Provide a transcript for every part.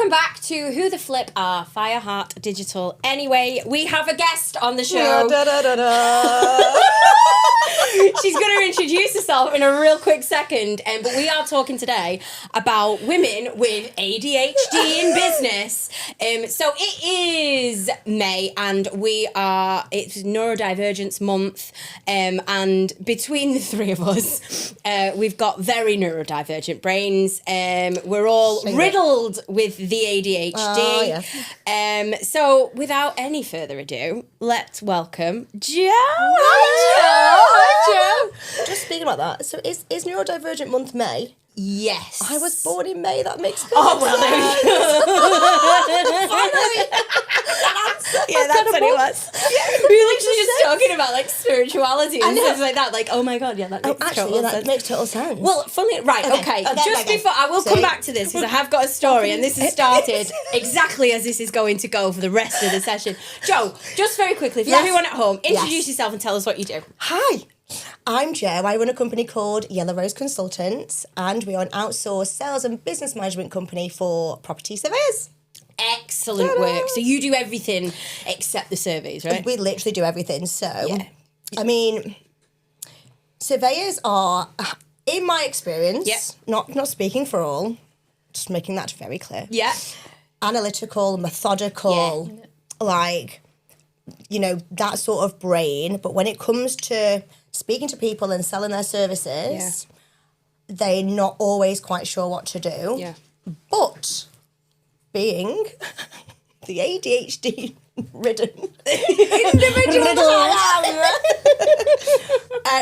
Welcome back to Who the Flip Are Fireheart Digital. Anyway, we have a guest on the show. She's going to introduce herself in a real quick second, but we are talking today about women with ADHD in business. So it is May, and it's Neurodivergence month, and between the three of us, we've got very neurodivergent brains. We're all riddled with the ADHD. Oh, yes. So without any further ado, let's welcome Jo. Hi, Jo. Just speaking about that, so is Neurodivergent month May? Yes. I was born in May, that makes sense. Oh, well, there yeah, that's what it was. We were literally just talking about, like, spirituality and stuff like that. Like, oh my God, yeah, that makes total sense. That makes total sense. Well, funny, right, okay. Just before, I will come back to this, because I have got a story, and this has started exactly as this is going to go for the rest of the session. Jo, just very quickly, for everyone at home, introduce yourself and tell us what you do. Hi. I'm Jo. I run a company called Yellow Rose Consultants, and we are an outsourced sales and business management company for property surveyors. Excellent work. So you do everything except the surveys, right? We literally do everything. So, I mean, surveyors are, in my experience, not speaking for all, just making that very clear. Yeah. Analytical, methodical, like, you know, that sort of brain. But when it comes to speaking to people and selling their services, they're not always quite sure what to do. Yeah. But being the ADHD ridden individual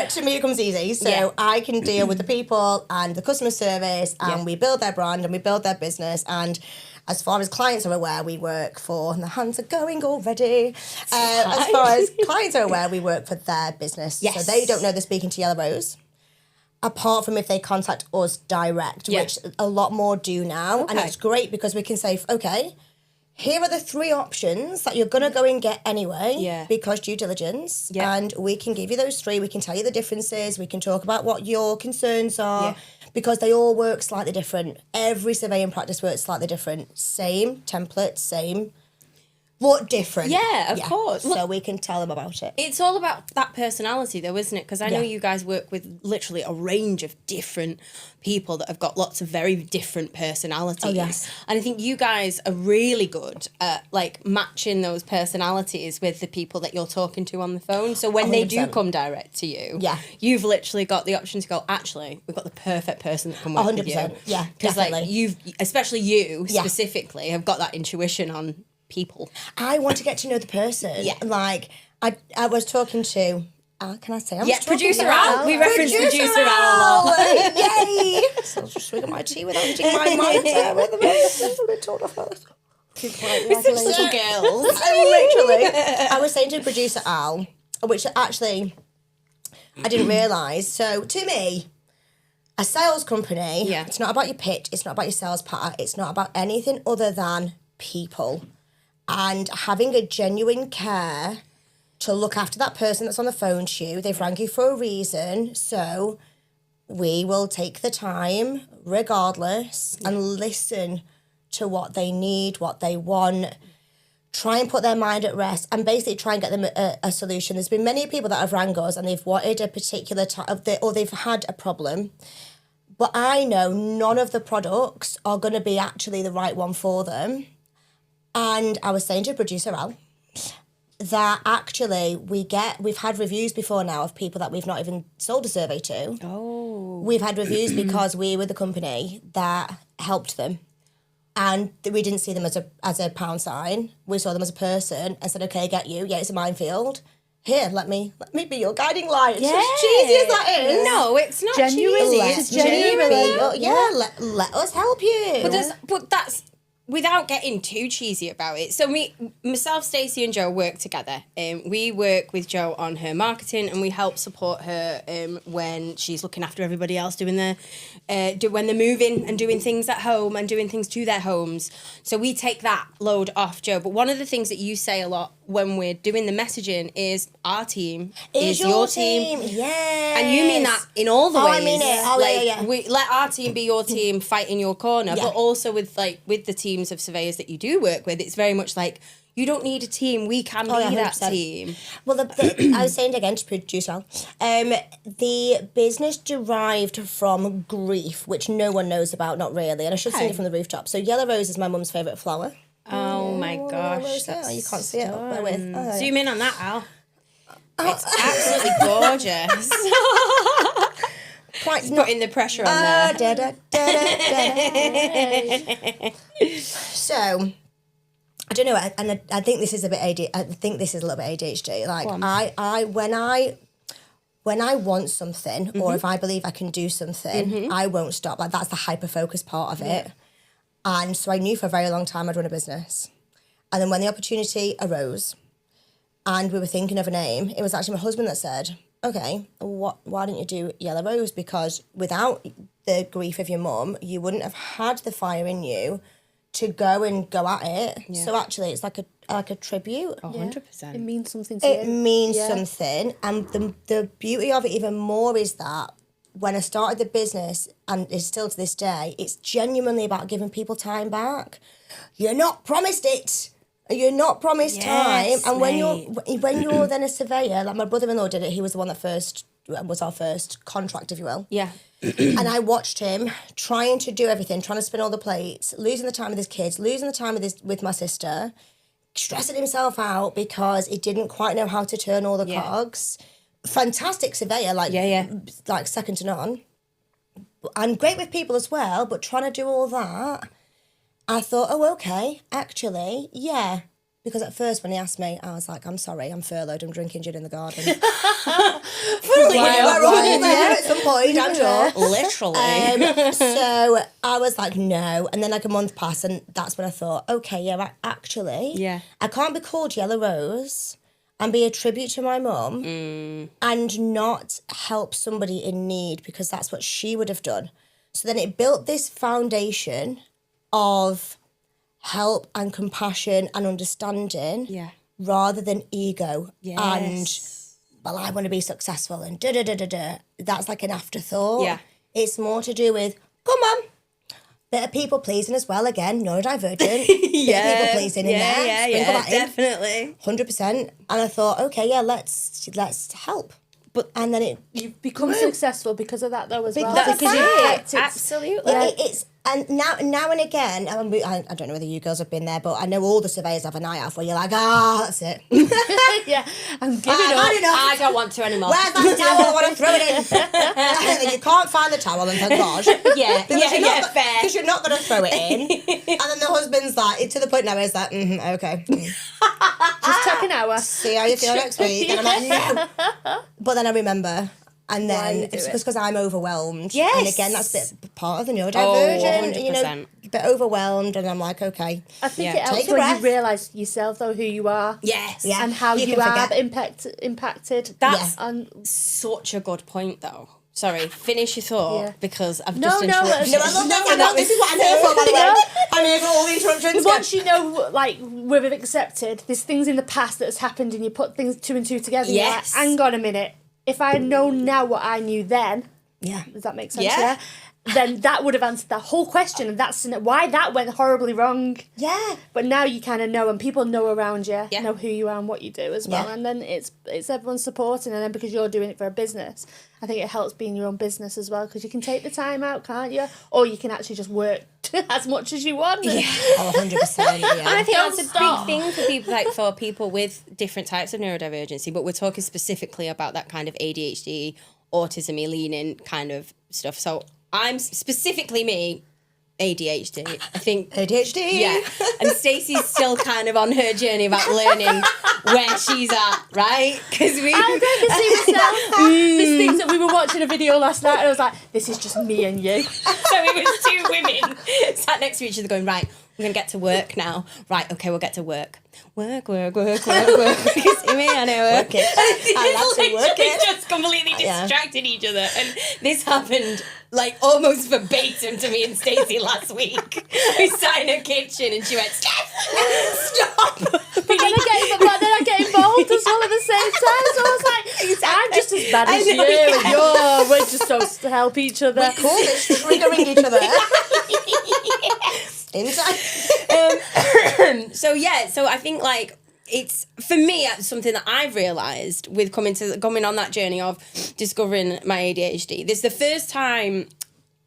to me it comes easy. So I can deal with the people and the customer service, and we build their brand and we build their business. And as far as clients are aware, we work for, and the hands are going already. As far as clients are aware, we work for their business. Yes. So they don't know they're speaking to Yellow Rose, apart from if they contact us direct, which a lot more do now. Okay. And it's great because we can say, okay, here are the 3 options that you're going to go and get anyway because due diligence. Yeah. And we can give you those 3. We can tell you the differences. We can talk about what your concerns are. Yeah. Because they all work slightly different. Every surveying practice works slightly different. Same template, same, but different. Yeah, of course. So we can tell them about it. It's all about that personality, though, isn't it? Because I know you guys work with literally a range of different people that have got lots of very different personalities. Oh, yes. And I think you guys are really good at, like, matching those personalities with the people that you're talking to on the phone. So when 100%. They do come direct to you, you've literally got the option to go, actually, we've got the perfect person that can work 100%. With you. Yeah, because, like, especially you specifically, have got that intuition on people. I want to get to know the person. Yeah. Like, I was talking to, can I say? Producer Al. We reference producer Al a lot. Yay! So I'll just swig my tea without hitting my mic there with me. I'm a bit told off this. Little girls. I was saying to producer Al, which actually I didn't realise. So to me, a sales company, it's not about your pitch, it's not about your sales patter, it's not about anything other than people. And having a genuine care to look after that person that's on the phone to you. They've rang you for a reason, so we will take the time, regardless, and listen to what they need, what they want, try and put their mind at rest, and basically try and get them a solution. There's been many people that have rang us and they've wanted a particular or they've had a problem, but I know none of the products are going to be actually the right one for them. And I was saying to producer Al that actually we've had reviews before now of people that we've not even sold a survey to. Oh. We've had reviews because we were the company that helped them. And we didn't see them as a pound sign. We saw them as a person and said, okay, I get you. Yeah, it's a minefield. Here, let me be your guiding light. Yeah. As cheesy as that is. No, it's not genuinely. It's genuinely. Yeah, let us help you. But that's without getting too cheesy about it. So myself, Stacey and Jo work together. We work with Jo on her marketing, and we help support her when she's looking after everybody else doing when they're moving and doing things at home and doing things to their homes. So we take that load off Jo. But one of the things that you say a lot when we're doing the messaging is our team is your team. Yes. And you mean that in all the ways. I mean it. Oh, like, yeah. we let our team be your team, fight in your corner. Yeah. But also with the teams of surveyors that you do work with, it's very much like, you don't need a team. We can be that 100%. team. Well, I was saying again to producer, the business derived from grief, which no one knows about, not really. And I should sing it from the rooftop. So Yellow Rose is my mum's favourite flower. Oh my gosh. That's you can't see it. Bear with. Oh, Zoom in on that, Al. It's absolutely gorgeous. Quite putting the pressure on there. So, I don't know, and I think this is a bit ADHD. I think this is a little bit ADHD. Like when I want something, or if I believe I can do something, I won't stop. Like that's the hyperfocus part of it. And so I knew for a very long time I'd run a business. And then when the opportunity arose, and we were thinking of a name, it was actually my husband that said, "Okay, why don't you do Yellow Rose? Because without the grief of your mum, you wouldn't have had the fire in you to go at it." Yeah. So actually, it's like a tribute. 100%. It means something to you. It means something, and the beauty of it even more is that when I started the business, and it's still to this day, it's genuinely about giving people time back. You're not promised it. You're not promised time, and when you're then a surveyor, like my brother-in-law did it. He was the one that was our first contract, if you will. Yeah. And I watched him trying to do everything, trying to spin all the plates, losing the time with his kids, losing the time with my sister, stressing himself out because he didn't quite know how to turn all the cogs. Fantastic surveyor, like second to none. And great with people as well, but trying to do all that, I thought, oh, okay, actually, yeah. Because at first when he asked me, I was like, I'm sorry, I'm furloughed, I'm drinking gin in the garden. At some point, I'm sure. Literally. So I was like, no. And then like a month passed, and that's when I thought, okay, yeah, actually, I can't be called Yellow Rose and be a tribute to my mum and not help somebody in need, because that's what she would have done. So then it built this foundation of help and compassion and understanding rather than ego and, well, I want to be successful and da-da-da-da-da. That's like an afterthought. Yeah. It's more to do with, come on, bit of people pleasing as well, again, neurodivergent. Bit of people pleasing in there. Sprinkle that in. Definitely. 100%. And I thought, okay, yeah, let's help. But and then you've become successful because of that, though, as well. That's because it. Absolutely. It's and now and again, I don't know whether you girls have been there, but I know all the surveyors have a night off where you're like, that's it. I'm giving up. I don't want to anymore. Where's that towel? I want to throw it in. You can't find the towel, and thank God. Fair. Because you're not going to throw it in. And then the husband's like, to the point now, he's like, okay. Just take an hour. See how you feel next week. And I'm like, no. But then I remember. And then it's because I'm overwhelmed. Yes. And again, that's a bit part of the neurodivergent. 100%. A bit overwhelmed. And I'm like, okay. I think it helps when you realise yourself, though, who you are. Yes. Yeah. And how you are impacted. That's such a good point, though. Sorry, finish your thought because I've just interrupted. No, I love that. This is what I'm here for, by the way. I'm here for all the interruptions. Once you know, like, we've accepted, there's things in the past that has happened and you put things two and two together. Yes. You're like, hang on a minute. If I know now what I knew then, does that make sense? Yeah. Then that would have answered that whole question, and that's why that went horribly wrong. Yeah. But now you kind of know, and people know around you, know who you are and what you do as well, and then it's everyone supporting, and then because you're doing it for a business, I think it helps being your own business as well, because you can take the time out, can't you? Or you can actually just work as much as you want. Yeah. 100%. Yeah. And I think that's a big thing for people, like for people with different types of neurodivergency, but we're talking specifically about that kind of ADHD, autism-y leaning kind of stuff. So I'm specifically me, ADHD. I think ADHD. Yeah. And Stacey's still kind of on her journey about learning where she's at, right? Because I don't see myself. There's things that we were watching a video last night, and I was like, "This is just me and you." So it was two women sat next to each other, going, "Right, we're gonna get to work now. Right, okay, we'll get to work. Work. You see me? I know work it. I love to work it. Just completely distracted each other, and this happened like almost verbatim to me and Stacey last week. We sat in her kitchen, and she went, "Steph, stop!" But then I get involved as well at the same time. So I was like, I'm just as bad as you, and we're just supposed to help each other. We're cool, it's triggering each other. Inside. So I think like it's for me something that I've realised with coming on that journey of discovering my ADHD. This is the first time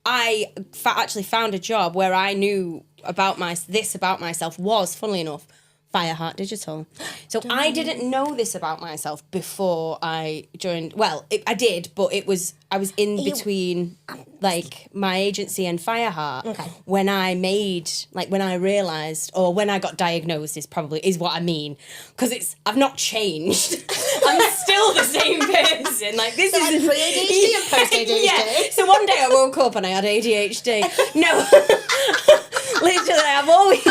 I actually found a job where I knew about myself was, funnily enough, Fireheart Digital. So I didn't know this about myself before I joined. Well, I did, but I was in between like my agency and Fireheart when I realised, or when I got diagnosed is what I mean, because I've not changed. I'm still the same person. Like this is pre-ADHD and post-ADHD. Yeah. So one day I woke up and I had ADHD. No. Literally, I've always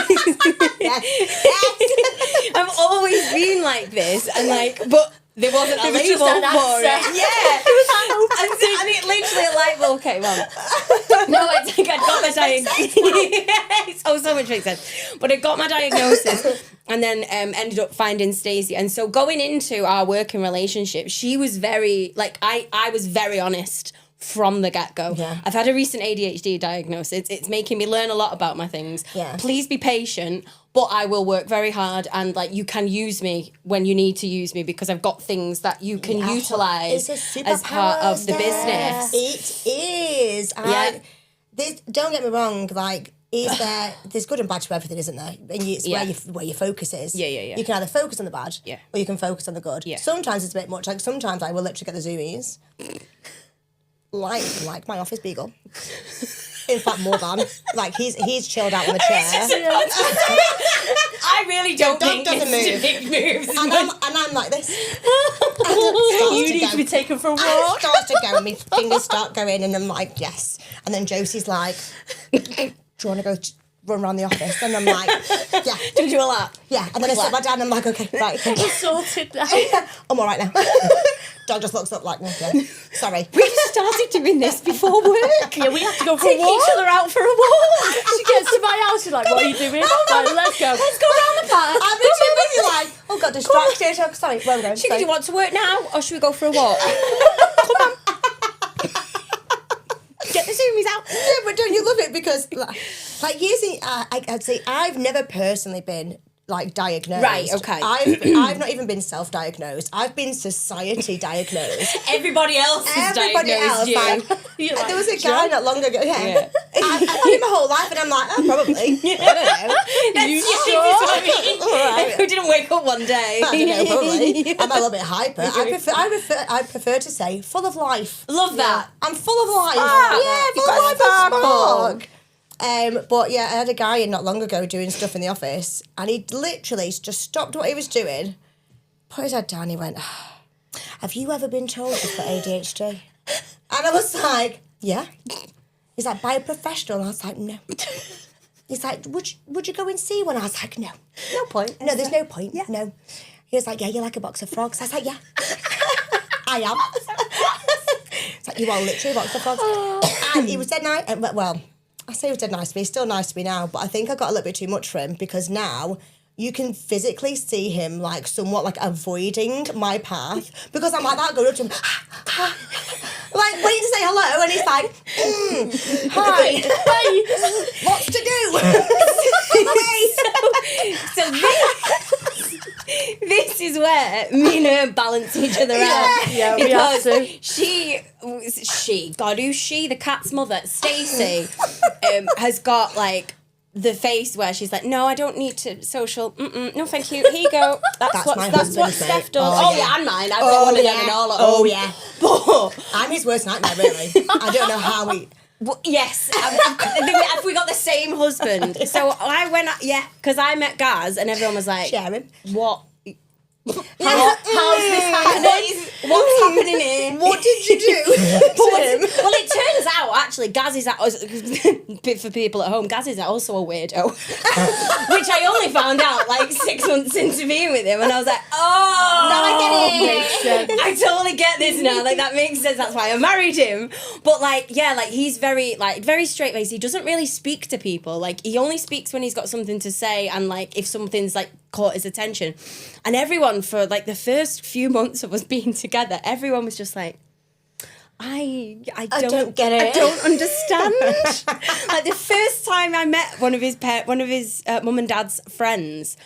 been like this, and like, but there wasn't a label for it. Yeah, and it literally a light bulb came on. No, I think I'd got my diagnosis. So much makes sense. But I got my diagnosis, and then ended up finding Stacey. And so going into our working relationship, she was very like I was very honest from the get-go. Yeah. I've had a recent ADHD diagnosis. It's making me learn a lot about my things. Yeah. Please be patient, but I will work very hard, and like you can use me when you need to use me, because I've got things that you can utilise as part of the business. It is. Don't get me wrong, like there's good and bad to everything, isn't there? And it's where your focus is. Yeah. You can either focus on the bad, or you can focus on the good. Yeah. Sometimes it's a bit much. Like sometimes I will literally get the zoomies. Like my office beagle. In fact, more than. Like, he's chilled out on the chair. I really don't think doesn't move. Big moves. And I'm like this. You need to be taken for a walk. It starts to go, and my fingers start going, and I'm like, yes. And then Josie's like, do you want to go run around the office? And I'm like, yeah. Do you do a lap? Yeah. And then I sit back down, and I'm like, okay, right. We're sorted now. I'm all right now. Dog just looks up like, yeah, sorry. We've started doing this before work. Yeah, we have to go for a walk. Take each other out for a walk. She gets to my house, she's like, what are you doing? Like, let's go. Let's go around the park. I'm too busy, like, oh, got distracted. Oh, sorry, where am I going? Do you want to work now, or should we go for a walk? Come on. Get the zoomies out. Yeah, but don't you love it? Because, like I'd say I've never personally been like diagnosed. Right, okay. I've not even been self-diagnosed. I've been society diagnosed. Everybody else diagnosed you. Like, there was a guy not long ago. Yeah. I've had him my whole life, and I'm like, oh, probably. I don't know. You sure? What I mean? Right. Who didn't wake up one day? I don't know, probably. I'm a little bit hyper. I prefer to say full of life. Love that. I'm full of life. Full of life and spark. But yeah, I had a guy in not long ago doing stuff in the office, and he literally just stopped what he was doing, put his head down, and he went, have you ever been told you've got ADHD? And I was like, yeah. He's like, by a professional? And I was like, no. He's like, would you go and see one? I was like, no. No point. No, there's no point. Yeah. No. He was like, yeah, you're like a box of frogs. I was like, yeah. I am. It's like, you are literally a box of frogs. And he was dead nice. Well, I say he was dead nice to me. He's still nice to me now, but I think I got a little bit too much for him, because now you can physically see him like somewhat like avoiding my path, because I'm like that, going up to him, like waiting to say hello, and he's like, hi, what's to do? So this is where me and her balance each other out. Yeah, we have to. She, God, who's she? The cat's mother, Stacey, has got like the face where she's like, no, I don't need to social. No, thank you. Here you go. That's what Steph does. Oh yeah, and mine. I've got one of them and all at home. Oh yeah. But I'm his worst nightmare, really. I don't know how we. Well, yes, have we got the same husband? So I went, because I met Gaz, and everyone was like, sharing. What? How's this happening? What's happening here? What did you do to him? Well, it turns out, actually, Gaz is, for people at home, Gaz is also a weirdo. Which I only found out like 6 months into being with him, and I was like, oh, now I get it. Makes sense. I totally get this now. Like, that makes sense. That's why I married him. But like, yeah, like he's very straight-laced. He doesn't really speak to people. Like, he only speaks when he's got something to say, and like if something's like caught his attention. And everyone, for like the first few months of us being together, everyone was just like, I don't get it. I don't understand. Like the first time I met one of his mum and dad's friends,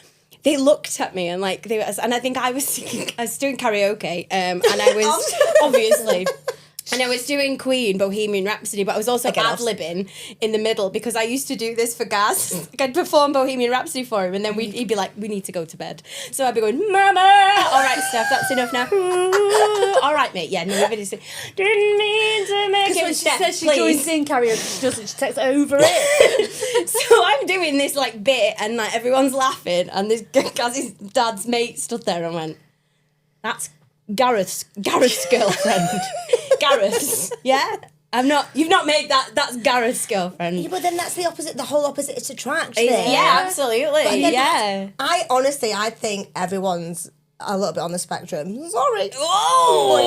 they looked at me and like and I think I was doing karaoke, and I was obviously. And I was doing Queen, Bohemian Rhapsody, but I was also ad-libbing in the middle because I used to do this for Gaz. Like I'd perform Bohemian Rhapsody for him and then he'd be like, we need to go to bed. So I'd be going, Mama! All right, Steph, that's enough now. All right, mate. Yeah, no, everybody's saying, didn't mean to make it. When she says she's going to sing karaoke, she doesn't. She takes over it. So I'm doing this like bit and like everyone's laughing and this Gaz's dad's mate stood there and went, that's Gareth's girlfriend. Gareth's, yeah? You've not made that, that's Gareth's girlfriend. Yeah, but then that's the whole opposite attract thing. Yeah, absolutely, yeah. I think everyone's a little bit on the spectrum. Sorry. Oh!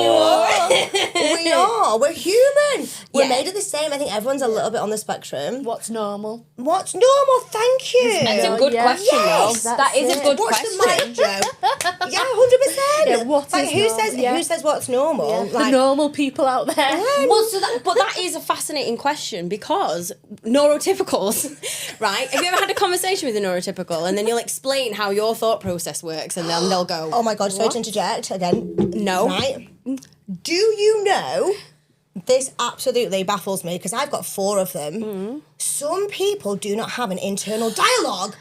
We are. We're human. We're made of the same. I think everyone's a little bit on the spectrum. What's normal? What's normal? Thank you. That's a good question, yes, though. That is a good Watch question. the mic, Jo. Yeah, 100%. Yeah, what like, is who normal? says who says what's normal? Yeah. Like, the normal people out there. Well, but that is a fascinating question because neurotypicals, right? Have you ever had a conversation with a neurotypical and then you'll explain how your thought process works and then they'll go, oh my God, sorry to interject again. No. Right? Do you know, this absolutely baffles me because I've got 4 of them. Mm. Some people do not have an internal dialogue.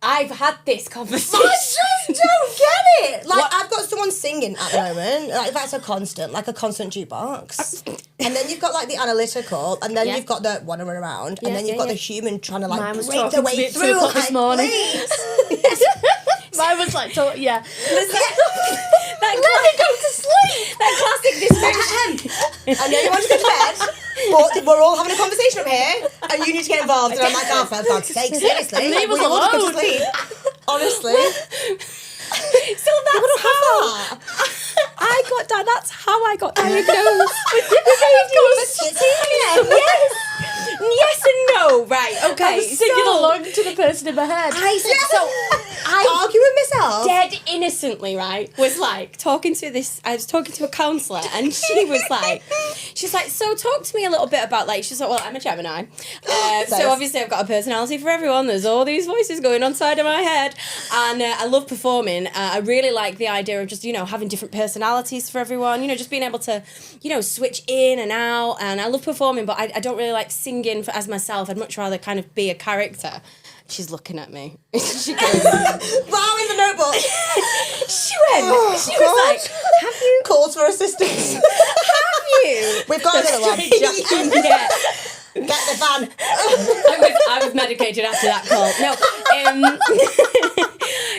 I've had this conversation. I just don't get it. Like, I've got someone singing at the moment. Like, that's a constant jukebox. And then you've got, like, the analytical, and then you've got the wanna run around, and then you've got the human trying to, like, break their way through. 2 o'clock this morning. Please. Mine was like, Let me go to sleep. That classic dysfunction. I know you want to go to bed, but we're all having a conversation up here, and you need to get involved. And I'm like, oh, for God's sake, seriously. Leave us we all go to alone. sleep. Honestly. So that's how I got diagnosed. That's how I got diagnosed with ADHD. Yes and no. Right. Okay. I was singing along to the person in my head. I argue with myself. Dead innocently, right? Was like I was talking to a counsellor and she's like, so talk to me a little bit about she's like, well, I'm a Gemini. So obviously I've got a personality for everyone. There's all these voices going on inside of my head. And I love performing. I really like the idea of just, having different personalities for everyone, just being able to, switch in and out. And I love performing, but I don't really like singing as myself. I'd much rather kind of be a character. She's looking at me. She goes, wow, in the notebook. She was like, have you... Calls for assistance. Have you? We've got another one. Yeah. Get the van. I was medicated after that call. No.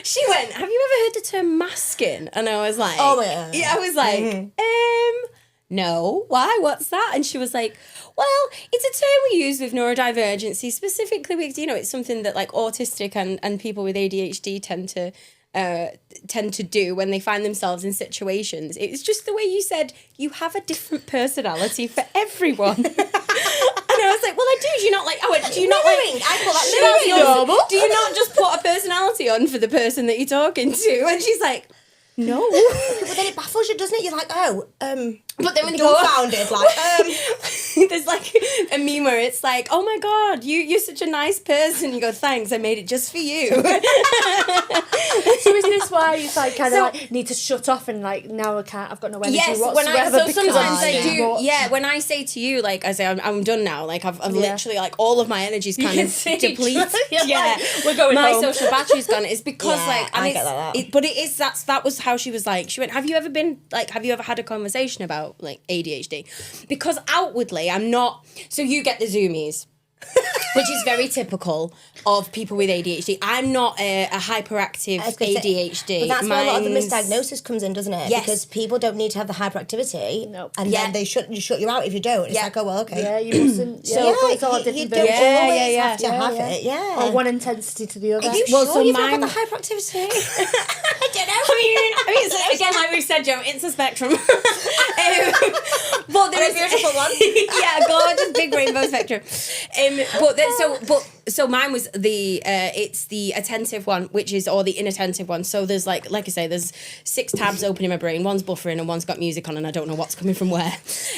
She went, have you ever heard the term masking? And I was like... Oh, yeah. Yeah, I was like, no. Why? What's that? And she was like... Well, it's a term we use with neurodivergency, specifically because, it's something that autistic and people with ADHD tend to do when they find themselves in situations. It's just the way you said you have a different personality for everyone. And I was like, well, I do. Do you not like? I went, do you not like? I call that Normal. Do you not just put a personality on for the person that you're talking to? And she's like, no. But then it baffles you, doesn't it? You're like, but then when you dumbfounded, there's a meme where it's like, oh my God, you're such a nice person. You go, thanks, I made it just for you. So is this why you need to shut off and now I can't, I've got no energy whatsoever? Sometimes I do. Yeah, when I say to you, I say I'm done now. I've literally all of my energy's kind of depleted. We're going my home. social battery's gone. It's because I get that. But it is that was how she was like. She went, have you ever had a conversation about ADHD? Because outwardly I'm not. So you get the zoomies. Which is very typical of people with ADHD. I'm not a hyperactive ADHD. But that's where a lot of the misdiagnosis comes in, doesn't it? Yes. Because people don't need to have the hyperactivity. No. And then they shut you out if you don't. It's like, oh, well, okay. Yeah, you mustn't. So it's all different. You don't always have to have it. Yeah. Or one intensity to the other. Are you sure you've not got the hyperactivity? I don't know. I mean, so again, like we said, Jo, it's a spectrum. But there is a beautiful one. Yeah, gorgeous big rainbow spectrum. So mine was it's the attentive one, which is, or the inattentive one. So there's like I say, there's 6 tabs open in my brain. One's buffering and one's got music on, and I don't know what's coming from where.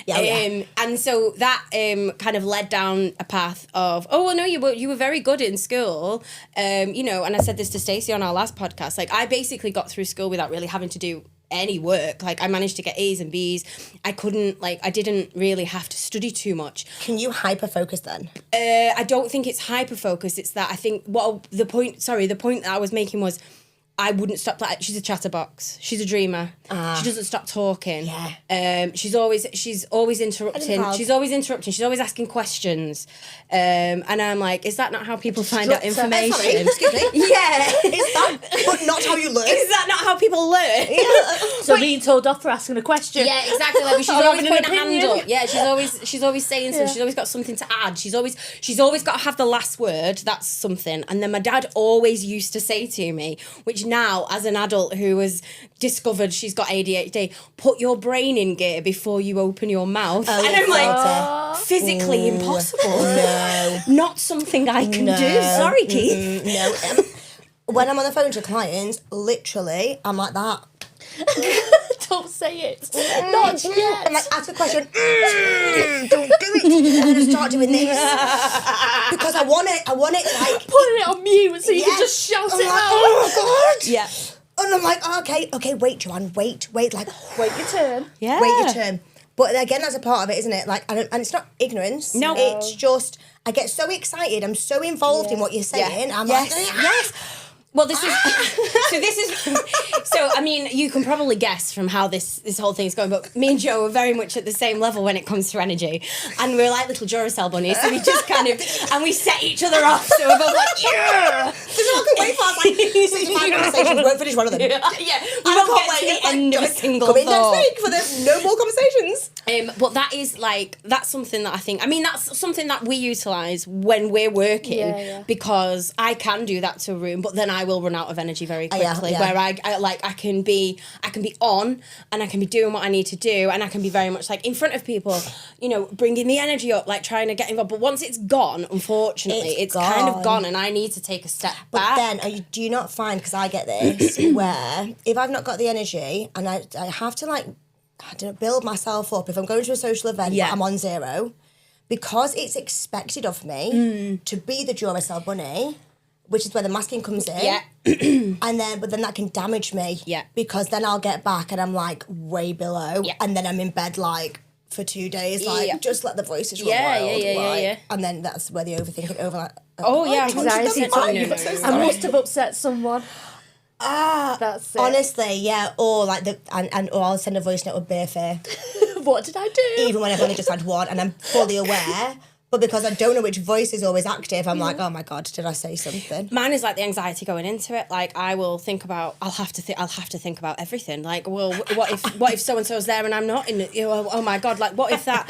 And so that kind of led down a path of, oh well, no, you were very good in school, you know. And I said this to Stacey on our last podcast. Like, I basically got through school without really having to do any work. Like, I managed to get A's and B's. I didn't really have to study too much. Can you hyper-focus then? I don't think it's hyper-focus. It's that I think the point that I was making was, I wouldn't stop. Like, she's a chatterbox. She's a dreamer. She doesn't stop talking. Yeah. She's always interrupting. She's always interrupting. She's always asking questions. And I'm like, is that not how people find out information? Sorry, excuse me. Yeah. Is that but not how you learn? Is that not how people learn? Yeah. So being told off for asking a question. Yeah, exactly. Like, she's always putting a hand opinion. up. Yeah, she's always saying something. She's always got something to add. She's always got to have the last word. That's something. And then my dad always used to say to me, which now, as an adult who has discovered she's got ADHD, put your brain in gear before you open your mouth. And I'm like, physically impossible. No. Not something I can do. Sorry, Keith. No. When I'm on the phone to clients, literally, I'm like that. Don't say it. Not yet. I'm like, ask a question. Don't do it. And I start doing this. Because I want it like... Putting it on mute so you can just shout I'm it like, out. oh my God. Yeah. And I'm like, okay, wait, Joanne, wait, like... Wait your turn. Yeah. Wait your turn. But again, that's a part of it, isn't it? Like, and it's not ignorance. No. It's just, I get so excited. I'm so involved in what you're saying. I'm like, yes. Well, so I mean, you can probably guess from how this whole thing's going, but me and Jo are very much at the same level when it comes to energy, and we're like little Duracell bunnies, so we just kind of, and we set each other off, so we're both like, yeah! So I can wait fast, like, 65 conversations, won't finish one of them. Yeah, we won't get to the end of a single Come in thought. next week for the no more conversations. But that's something that I think, that's something that we utilise when we're working, because I can do that to a room, but then I will run out of energy very quickly, where I can be on, and I can be doing what I need to do, and I can be very much like in front of people, you know, bringing the energy up, like trying to get involved. But once it's gone, unfortunately, it's kind of gone, and I need to take a step back. But then, do you not find, because I get this, where if I've not got the energy, and I have to, like, I don't know, build myself up, if I'm going to a social event, but I'm on 0, because it's expected of me to be the Duracell bunny, which is where the masking comes in. Yeah. But then that can damage me. Yeah. Because then I'll get back and I'm like way below. Yeah. And then I'm in bed like for 2 days, like just let the voices run wild. Yeah. And then that's where the overthinking Anxiety. I must have upset someone. That's it. Honestly, yeah. Or like or I'll send a voice note with bare fear. What did I do? Even when I've only just had one and I'm fully aware. But because I don't know which voice is always active, I'm like, oh my God, did I say something? Mine is like the anxiety going into it. Like, I will think about, I'll have to think about everything. Like, well, what if so and so's there and I'm not in it? You know, oh my God, like what if that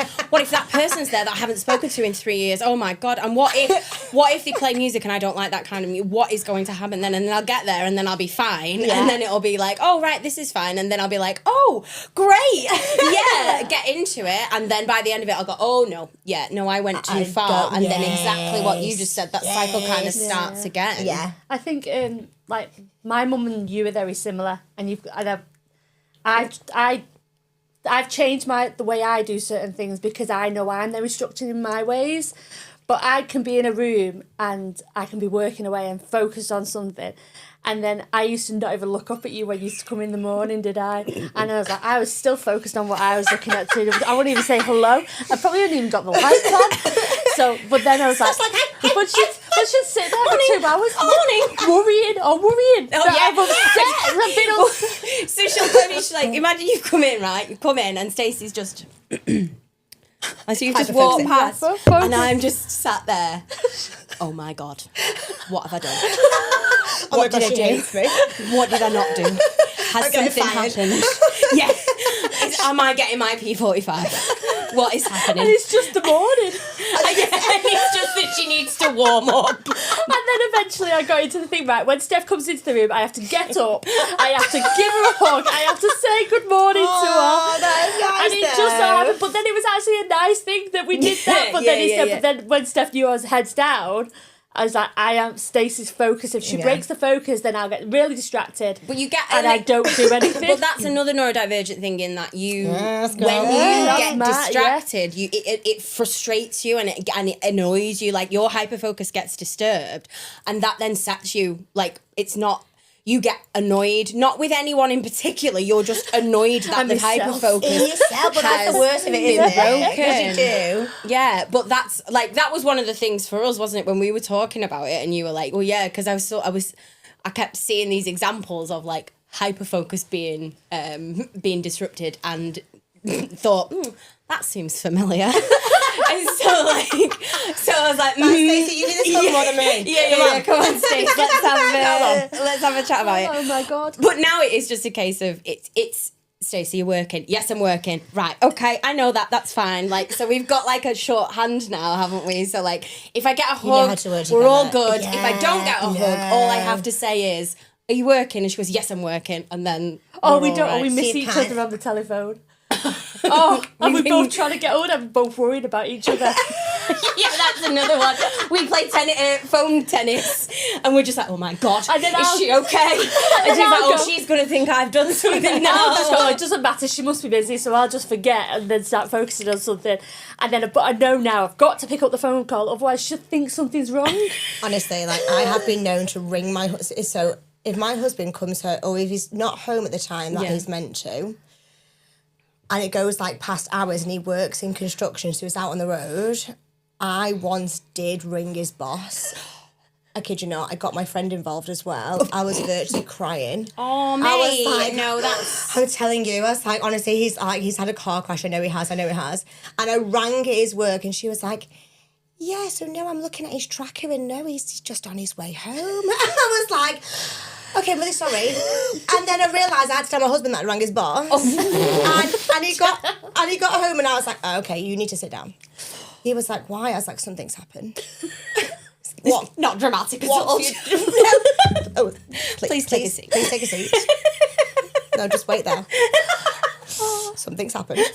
person's there that I haven't spoken to in 3 years? Oh my God, and what if they play music and I don't like that kind of music? What is going to happen then? And then I'll get there and then I'll be fine, and then it'll be like, oh right, this is fine, and then I'll be like, oh great, yeah, get into it, and then by the end of it I'll go, oh no, I went too far, and then exactly what you just said, that cycle kind of starts again. Yeah, I think like my mum and you are very similar, and I've changed the way I do certain things because I know I'm very structured in my ways. But I can be in a room and I can be working away and focused on something. And then I used to not even look up at you when you used to come in the morning, did I? And I was like, I was still focused on what I was looking at too. I wouldn't even say hello. I probably wouldn't even got the lights on. So, but then I was like, but she'd sit there for 2 hours. Worrying. Oh yeah. So she'll come in, she's like, imagine you come in, right? You come in and Stacey's just... And so you've just walked past, and I'm just sat there. Oh my God, what have I done? What did I do? What did I not do? Has something happened? Yeah. Am I getting my P45? What is happening? And it's just the morning. And it's just that she needs to warm up. And then eventually I got into the thing, right, when Steph comes into the room, I have to get up, I have to give her a hug, I have to say good morning to her. That is nice. And it just so happened, but then it was actually a nice thing that we did that. But but then when Steph knew I was heads down, I was like, I am Stacey's focus. If she breaks the focus, then I'll get really distracted. But you get, and I don't do anything. But that's another neurodivergent thing in that when you get distracted, it frustrates you and it annoys you. Like your hyperfocus gets disturbed, and that then sets you like it's not. You get annoyed, not with anyone in particular. You're just annoyed that the hyperfocus in yourself. But that's the worst of it, isn't it? Because you do. Yeah, but that's like that was one of the things for us, wasn't it? When we were talking about it, and you were like, "Well, yeah," because I kept seeing these examples of like hyperfocus being disrupted, and thought that seems familiar. And so I was like, Stacey, you need this one more than me. Yeah, come on, Stacey, let's have a chat about it. Oh my God. But now it is just a case of it's Stacey, you're working. Yes, I'm working. Right, okay, I know that. That's fine. Like, so we've got like a shorthand now, haven't we? So like, if I get a hug, we're all good. Yeah, if I don't get a hug, all I have to say is, "Are you working?" And she goes, "Yes, I'm working." And then we miss each other on the telephone. And we're both trying to get on and both worried about each other. Yeah, that's another one. We play phone tennis, and we're just like, "Oh my God, is she okay?" And she's like, she's going to think I've done something now. It doesn't matter, she must be busy, so I'll just forget and then start focusing on something. And then, but I know now I've got to pick up the phone call, otherwise she'll think something's wrong. Honestly, like I have been known to ring my husband. So if my husband comes home, or if he's not home at the time that he's meant to, and it goes like past hours and he works in construction, so he's out on the road, I once did ring his boss. I kid you not, I got my friend involved as well. I was virtually crying. Oh, mate. I was like, no, that's... I'm telling you, I was like, honestly, he's had a car crash. I know he has. And I rang his work and she was like, "Yeah, so no, I'm looking at his tracker and no, he's just on his way home." I was like, "Okay, I'm really sorry." And then I realised I had to tell my husband that I rang his boss. And he got home and I was like, "Oh, okay, you need to sit down." He was like, "Why?" I was like, "Something's happened." What? Not dramatic at all. Oh, please take a seat. Please take a seat. No, just wait there. Something's happened.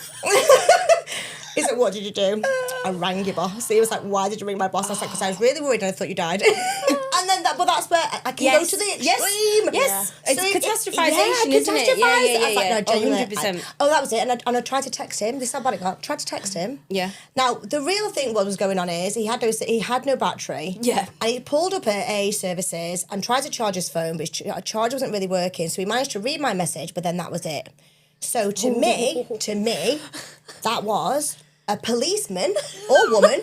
He's like, "What did you do?" "I rang your boss." He was like, "Why did you ring my boss?" I was like, "Because I was really worried and I thought you died." And then but that's where I can go to the extreme. Yes. It's So catastrophisation, isn't it? Yeah. I was like, "No, genuinely." 100%. That was it. And I tried to text him. This is how bad it got. Tried to text him. Yeah. Now, the real thing what was going on is he had no battery. Yeah. And he pulled up at A services and tried to charge his phone, but his charger wasn't really working. So he managed to read my message, but then that was it. So to me, that was a policeman or woman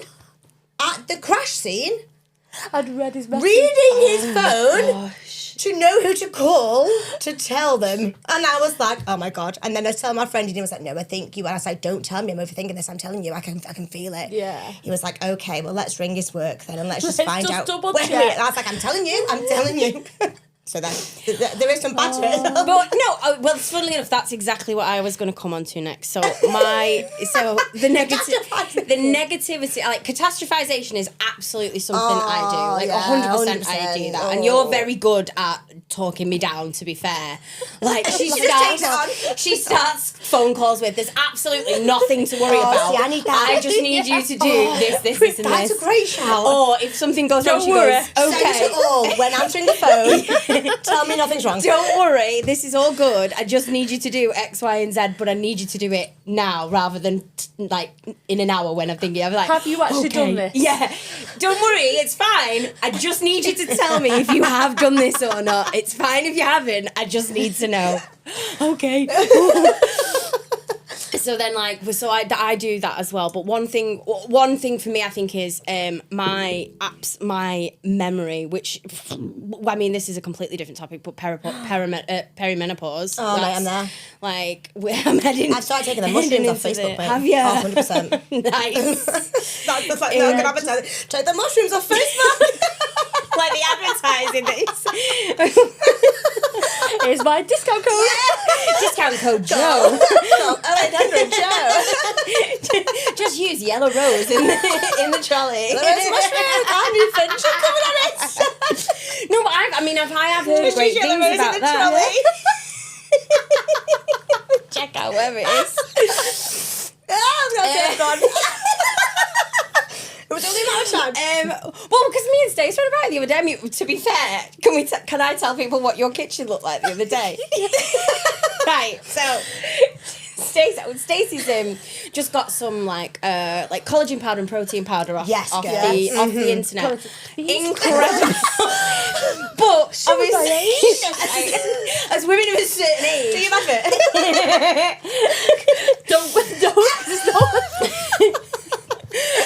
at the crash scene. I'd read his message. Reading his phone to know who to call to tell them. And I was like, "Oh my God." And then I tell my friend and he was like, "No, I think you." And I was like, "Don't tell me I'm overthinking this. I'm telling you, I can feel it." Yeah. He was like, "Okay, well, let's ring his work then and let's just Let's find just out." double where check. he is. And I was like, I'm telling you. So then there is some banter. But no, well, funnily enough, that's exactly what I was going to come on to next. So the negativity, like catastrophization, is absolutely something I do. Like 100% I do that, and you're very good at talking me down. To be fair, like she starts phone calls with, "There's absolutely nothing to worry about. See, I need that. I just need you to do this, and That's this." a great shout. Or if something goes wrong, she worry. goes, "Okay." Say it all when answering the phone. Tell me nothing's wrong. Don't worry, this is all good. I just need you to do X, Y, and Z, but I need you to do it now rather than like in an hour when I'm thinking. I'm like, "Have you actually done this?" Yeah. Don't worry, it's fine. I just need you to tell me if you have done this or not. It's fine if you haven't. I just need to know. Okay. So then, I do that as well. But one thing for me, I think, is my memory, which, I mean, this is a completely different topic, but perimenopause. Oh, mate, I'm there. Like, I'm heading. I've started taking the mushrooms off Facebook, mate. Have you? 100%. Nice. That's just like, no, I'm going to advertise. Take the mushrooms off Facebook. Like the advertising. Here's my discount code. Discount code Jo. 0800 Jo. Just use yellow rose in the trolley. There's mushrooms. Our new friendship coming on it. No, but I have heard great yellow things rose about in the that. trolley. Check out wherever it is. I'm gone. It was only a matter of time. Well, because me and Stacey were about it the other day. I mean, to be fair, can I tell people what your kitchen looked like the other day? Right, so Stacey's just got some like collagen powder and protein powder off the internet. Incredible. But obviously, as women of a certain age, do you have it? don't.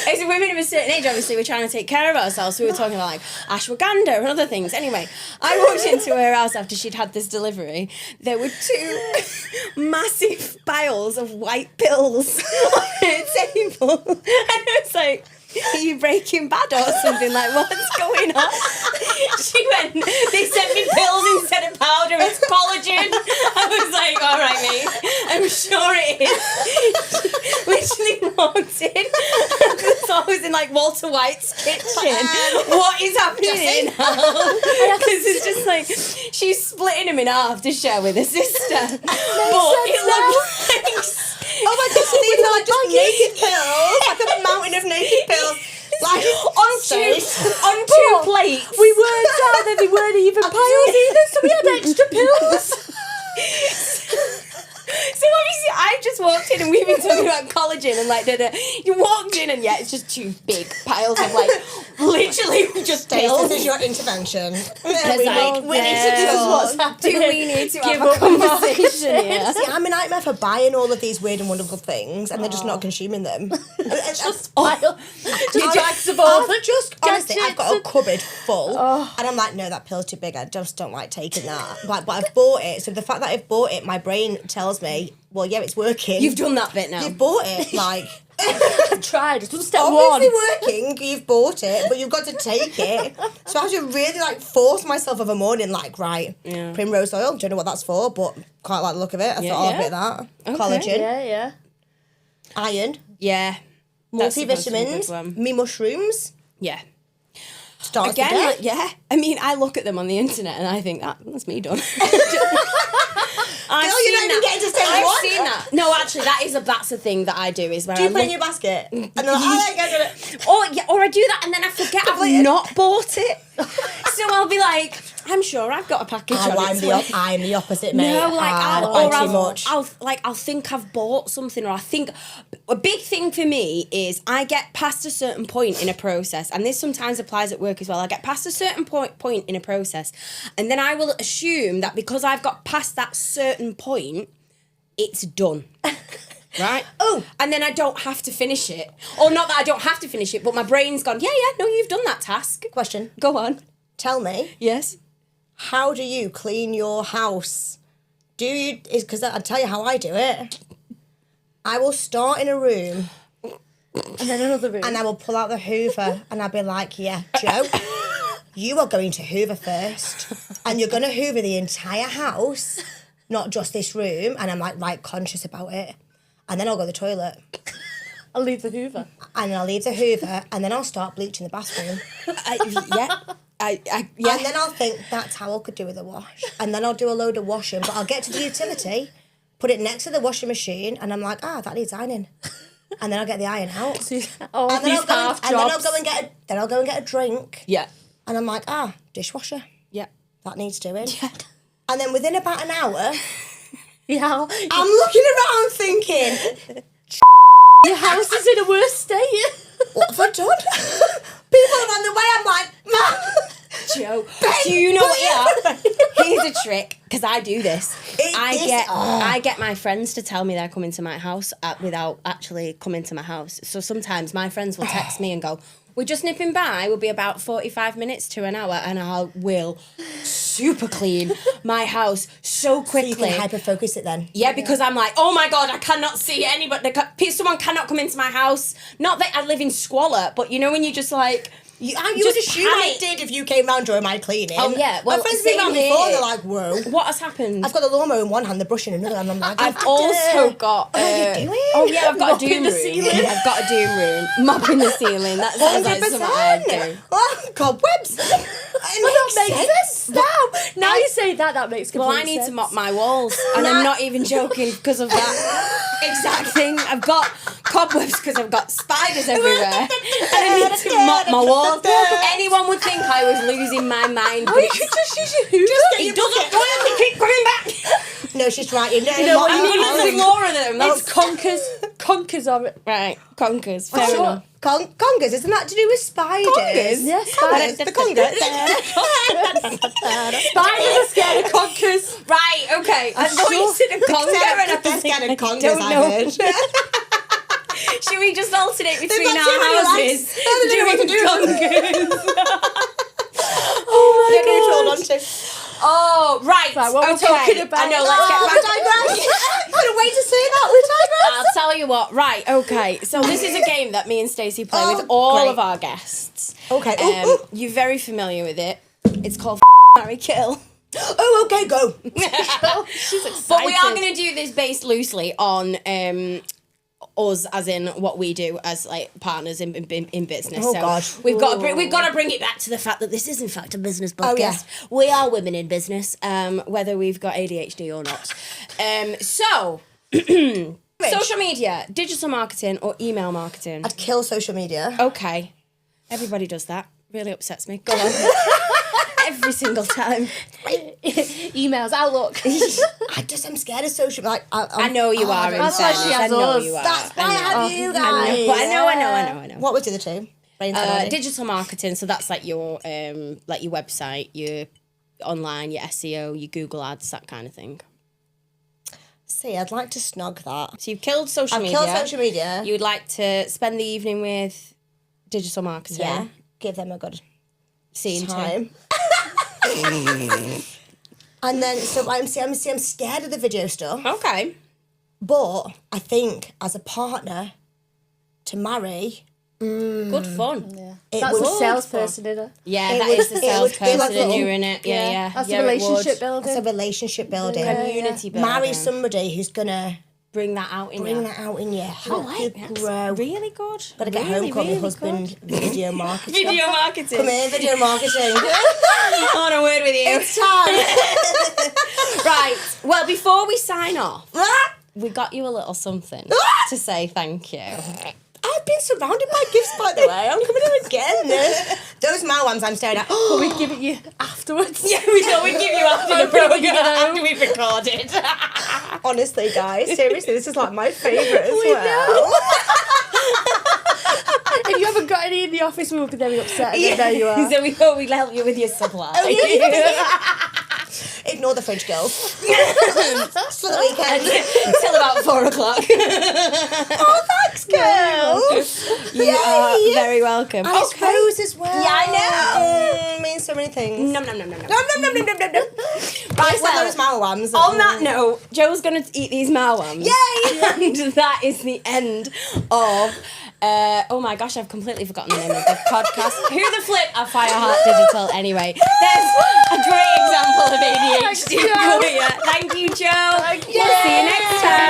As women of a certain age, obviously, we're trying to take care of ourselves. So we were talking about like ashwagandha and other things. Anyway, I walked into her house after she'd had this delivery. There were 2 massive piles of white pills on her table. And I was like, are you Breaking Bad or something? Like, what's going on? She went, they sent me pills instead of powder. It's collagen. I was like, all right, mate. I'm sure it is. She literally walked in. So I was in like Walter White's kitchen. What is happening now? Because it's just like, she's splitting them in half to share with her sister. But it looked like... Oh my God, so these are like just naked pills, like a mountain of naked pills. Like on two plates. We worked out that they weren't even piles either, so we had extra pills. So obviously I just walked in and we've been talking about collagen and like you walked in and it's just 2 big piles of like literally just pills. This is your intervention. We need to do what's happening. Do we need to have a conversation here? See, I'm a nightmare for buying all of these weird and wonderful things and then just not consuming them. It's just pile. Honestly, I've got a cupboard full and I'm like, no, that pill's too big. I just don't like taking that. But I've bought it. So the fact that I've bought it, my brain tells me, well, yeah, it's working. You've done that bit now. You've bought it, like... I've tried. It's step obviously 1. working, you've bought it, but you've got to take it. So I have to really, like, force myself of a morning, like, right, primrose oil, don't know what that's for, but quite like the look of it. I thought, I'll bit that. Okay. Collagen. Yeah. Iron. Yeah. Multivitamins. Me mushrooms. Yeah. Starts again, the day. like, yeah. I mean, I look at them on the internet and I think that's me done. You're not even getting to say I've seen that. No, actually, that's the thing that I do is where do you put it in your basket? And they're like, I get it. Or I do that and then I forget I've not bought it. So I'll be like, I'm sure I've got a package on its way. I'm the opposite, mate. No, like I'll think I've bought something, or I think a big thing for me is I get past a certain point in a process, and this sometimes applies at work as well. I get past a certain point in a process, and then I will assume that because I've got past that certain point, it's done. Right? Oh, and then I don't have to finish it. Or not that I don't have to finish it, but my brain's gone, no, you've done that task. Question. Go on. Tell me. Yes. How do you clean your house? Because I'll tell you how I do it. I will start in a room. And then another room. And I will pull out the Hoover and I'll be like, yeah, Jo, you are going to Hoover first. And you're going to Hoover the entire house, not just this room. And I'm like, right, conscious about it. And then I'll go to the toilet. I'll leave the Hoover. And I'll leave the Hoover and then I'll start bleaching the bathroom. Yeah. And then I'll think that towel could do with a wash. And then I'll do a load of washing. But I'll get to the utility, put it next to the washing machine, and I'm like, that needs ironing. And then I'll get the iron out. And then I'll go and get a drink. Yeah. And I'm like, dishwasher. Yeah. That needs doing. Yeah. And then within about an hour, yeah, I'm looking around thinking, your house is in a worse state. What have I done? People are on the way. I'm like, Jo, do you know what? Here's a trick, because I do this. I get my friends to tell me they're coming to my house without actually coming to my house. So sometimes my friends will text me and go, we're just nipping by, we'll be about 45 minutes to an hour, and I will super clean my house so quickly. So you can hyperfocus it then. Yeah, because I'm like, oh my God, I cannot see anybody. Someone cannot come into my house. Not that I live in squalor, but you know when you just like... You would assume I did if you came round during my cleaning. Oh, yeah. Well, my friends have been round before, they're like, whoa. What has happened? I've got the lawnmower in one hand, the brush in another, and I'm like, I've also got... what are you doing? Oh, yeah, I've got a doom room. Ceiling. I've got a doom room. Mopping the ceiling. That sounds like something I do. Oh, cobwebs. That makes sense now. You say that makes complete sense. Well, I need to mop my walls, and I'm not even joking because of that exact thing. I've got cobwebs because I've got spiders everywhere. And I need to mop my walls. Anyone would think I was losing my mind. But you could just use your hoover. It doesn't work. They keep coming back. No, she's right. You know, I'm going to the floor of them. It's conkers. Conkers of it. Right, conkers. Fair enough. Congas, isn't that to do with spiders? Congas? Yes, spiders. The congas. Spiders are scared of conkers. Right, okay. I thought you said a conga and I They're scared of congas, I heard. Should we just alternate between got our too many houses? legs. They don't know what to do. congas. Oh my god. Hold on to. Oh, right. What we're talking about. I know, let's get back. Couldn't wait to say that. We digress. I'll tell you what. Right, okay. So this is a game that me and Stacey play with all of our guests. Okay. You're very familiar with it. It's called Marry Kill. Oh, okay, go. She's excited. But we are going to do this based loosely on us, as in what we do as like partners in business. Oh, so God. we've got to bring it back to the fact that this is in fact a business podcast. Oh, yeah. We are women in business, whether we've got ADHD or not. So social media, digital marketing or email marketing? I'd kill social media. Okay, everybody does that. Really upsets me. Go on. Every single time. Emails, Outlook. I'm scared of social. Like I know you are. That's why she has I know us. you are. That's why I have you guys. I know. What was the other two? Digital marketing. So that's like your website, your online, your SEO, your Google ads, that kind of thing. See, I'd like to snog that. So you've killed social media. I've killed social media. You would like to spend the evening with digital marketing. Yeah. Give them a good Scene time. And then, so I'm scared of the video stuff. Okay. But I think as a partner to marry, Good fun. Yeah. It That's would- a salesperson, isn't it? Yeah, It that would- is the it would salesperson feel like and little- you're in it. Yeah. That's Yeah, a it relationship would. building. it's a relationship building. Community building. Marry somebody who's gonna Bring that out in bring you. that out in you. Help like you that. grow. Really good. Gotta get really, home, call really my husband. Video marketing. Video marketing. Come here, video marketing. On a word with you. It's time. Right. Well, before we sign off, we got you a little something to say thank you. I've been surrounded by gifts, by the way. I'm coming in again. Those malwams I'm staring at. But we give it you afterwards. Yeah, we thought we'd give you after the program, after we've recorded. Honestly, guys, seriously, this is like my favourite as well. If you haven't got any in the office, we will be very upset. And there you are. So we thought we'd help you with your supply. Ignore the fridge girls. It's for the weekend. Till about 4 o'clock. Oh, thanks, girl. You are very welcome. And it's rose as well. Yeah, I know. It means so many things. Nom, nom, nom, nom, nom. Nom, nom, nom, nom, nom, nom, nom. Right, well, those malwams. on that note, Joe's going to eat these malwams. Yay! And that is the end of... oh my gosh, I've completely forgotten the name of the podcast. Who the flip are Fireheart Digital anyway? There's a great example of ADHD. Thank you, Joe. Thank you. We'll see you next time.